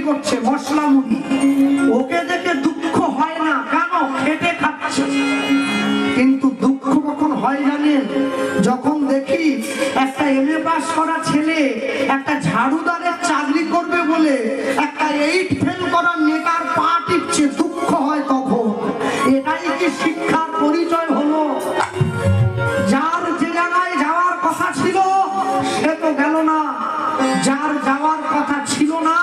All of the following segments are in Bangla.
করছে মশলা মুড়ি, ওকে দেখে দুঃখ হয় না, কেন? খেটে খাচ্ছে। কিন্তু দুঃখ কখন হয় জানেন? যখন দেখি একটা এমএ পাস করা ছেলে একটা ঝাড়ুদারের চাকরি করবে বলে একটা 8 ফেল করা নেতার পা টিপছে, দুঃখ হয় তখন। এটাই কি শিক্ষার পরিচয় হলো? যার যে জায়গায় যাওয়ার কথা ছিল সে তো গেল না, যার যাওয়ার কথা ছিল না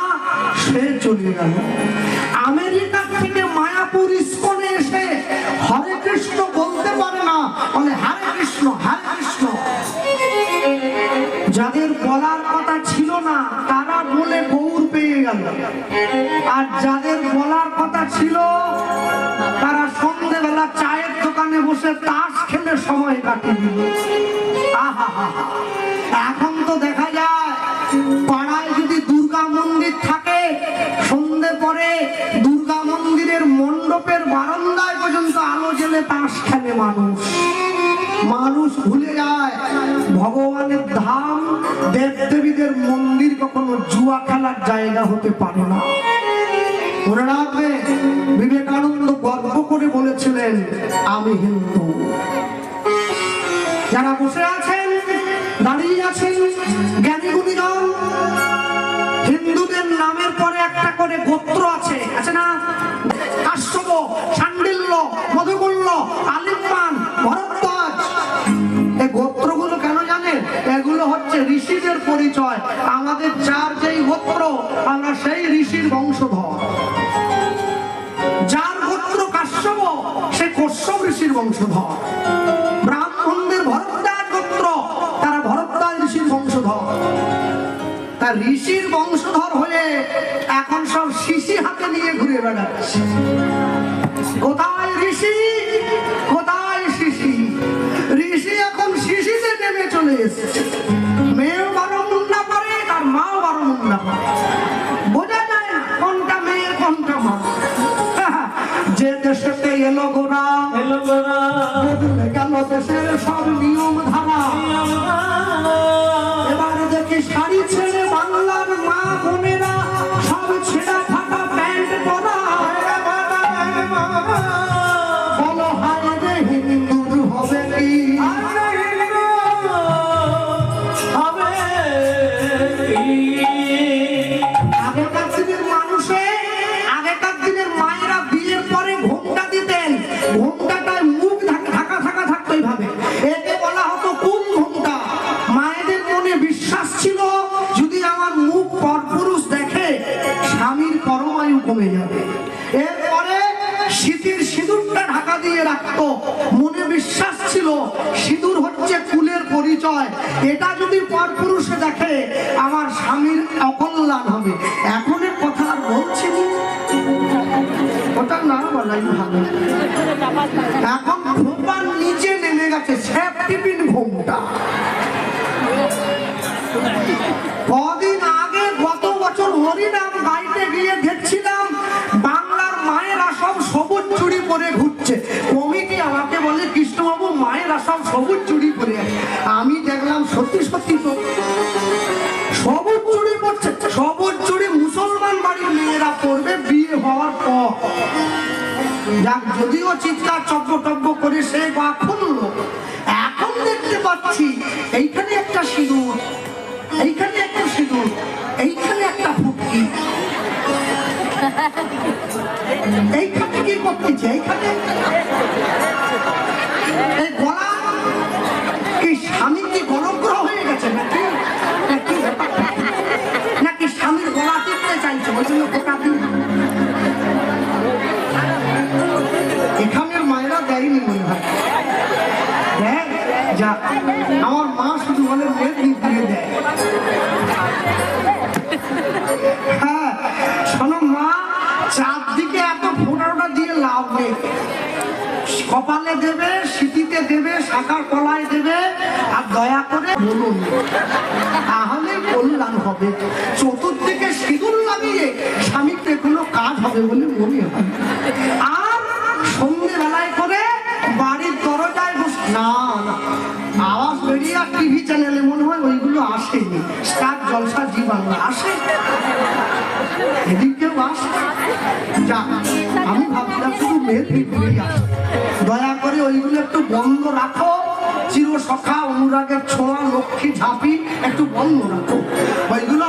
সে চলে গেল। আমেরিকা থেকে মায়াপুর ইস্কনে এসে হরে কৃষ্ণ বলতে পারে না, বলে হরে কৃষ্ণ হরে কৃষ্ণ। যাদের বলার কথা ছিল না তারা বলে গৌর পেয়ে গেল, আর যাদের বলার কথা ছিল তারা সন্ধ্যেবেলা চায়ের দোকানে বসে তাস খেলে সময় কাটিয়ে দিল। আহা হা হা। এখন তো দেখা যায় পাড়ায় যদি দুর্গা মন্দির থাকে, সন্ধ্যে পরে দুর্গা মন্দিরের মণ্ডপের বারান্দায় পর্যন্ত আলো জ্বেলে তাস খেলে মানুষ। মানুষ ভুলে যায় ভগবানের ধাম, দেবদেবীদের মন্দির কখনো জুয়া খেলার জায়গা হতে পারে না। মনে রাখবে, বিবেকানন্দ গর্ব করে বলেছিলেন আমি হিন্দু। যারা বসে আছেন, দাঁড়িয়ে আছেন জ্ঞানী গুণীজন, হিন্দুদের নামের পরে একটা করে গোত্র আছে, আছে না? কাশ্যপ, শাণ্ডিল্য, মধুকুল্য, আলিম্বান, ভরদ্বাজ। এই গোত্রগুলো কেন জানেন? এগুলো হচ্ছে ঋষিদের পরিচয়। আমাদের যার যেই গোত্র আমরা সেই ঋষির বংশধর। যার গোত্র কাশ্যপ সে কশ্যপ ঋষির বংশধর। ব্রাহ্মণদের ভরদ্বাজ গোত্র, তারা ভরদ্বাজ ঋষির বংশধর। তার ঋষির বংশধর হয়ে এখন সব শিশি হাতে নিয়ে ঘুরে বেড়াচ্ছে। কোথায় ঋষি, কোথায় শিশি? ঋষি এখন শিশিতে নেমে চলে এসেছে। মেয়েও 12 মুন্ডা পরে, তার মাও 12 মুন্ডা পরে। বোঝা যায় না কোনটা মেয়ে কোনটা মা। যে দেশেতে এলো গোরা, এলো গোরা, গেল দেশের সব নিয়ম ধারা। এবার দেখি শাড়ি ছেড়ে বাংলার মা বোনেরা সব ছেঁড়া ফাটা প্যান্ট পরা। বলো হায় রে হিন্দুর হবে কি? আগেকার দিনের মানুষে, আগেকার দিনের মায়েরা বিয়ের পরে ঘোমটা দিতেন। ঘোমটাটায় মুখ ঢাকা ঢাকা থাকতো এইভাবে, একে বলা হতো কুল ঘোমটা। মায়েদের মনে বিশ্বাস ছিল যদি আমার মুখ পরপুরুষ দেখে স্বামীর পরমায়ু কমে যাবে। এরপরে শীতের সিঁদুরটা ঢাকা দিয়ে রাখতো, মনে বিশ্বাস ছিল সিঁদুর হচ্ছে কুলের পরিচয়, এটা যদি পরপুরুষে দেখে আমার স্বামীর অকল্যাণ হবে। এখনের কথা আর বলছি ওটা না বলাই ভালো। এখন খোপার নিচে নেমে গেছে সেফটিপিন ঘোমটা। কদিন আগে গত বছর হরিনাম গাইতে গিয়ে দেখছিলাম বাংলার মায়েরা সব সবুজ চুড়ি পরে ঘুরছে। কমিটি আমাকে বলে কৃষ্ণবাবু মায়েরা সব সবুজ চুড়ি পরে। আমি দেখলাম সত্যি সত্যি তো সবুজ চুড়ি পরছে। সবুজ চুড়ি মুসলমান বাড়ির মেয়েরা পরবে বিয়ে হওয়ার পর। যাক, যদিও চিৎকার চব্য করে সে বা খুললো। এখন দেখতে পাচ্ছি এইখানে একটা সিঁদুর, এইখানে একটা সিঁদুর, এইখানে একটা ফুটকি। এইখানে কি করতেছে? এইখানে এই গলা কি স্বামী কি গণগ্রহ হয়ে গেছে নাকি? নাকি স্বামীর গলা টিপতে চাইছে ওই জন্য ফোটা দিন? এখানের মায়েরা দেয়নি মনে হয়। দেখ যা, আমার মা শুধু বলে মেয়ে দিয়ে দেয়। হ্যাঁ শোনো মা, চারদিকে এত ফোটাটা দিয়ে লাভ নেই। কপালে দেবে, সিঁথিতে দেবে, শাঁখার কলায় দেবে, আর দয়া করে বলুন, তাহলে কল্যাণ হবে। চতুর্দিকে সিঁদুর লাগিয়ে স্বামীকে কোনো কাজ হবে বলে মনে হয়। আর সন্ধ্যেবেলায় করে বাড়ির দরজায় বসে না না আওয়াজ বেরিয়ে, আর টিভি চ্যানেলে মনে হয় ওইগুলো আসেনি। স্টার জলসা জি বাংলা আসে। এদিকেও আসে। যাক, আমি ভাবছিলাম শুধু মেয়ে ফিরবেই আসে। দয়া করে ওইগুলো একটু বন্ধ রাখো। চির সখা অনুরাগের ছোঁয়া লক্ষ্মী ঝাঁপি একটু বন্ধ রাখো, ওইগুলো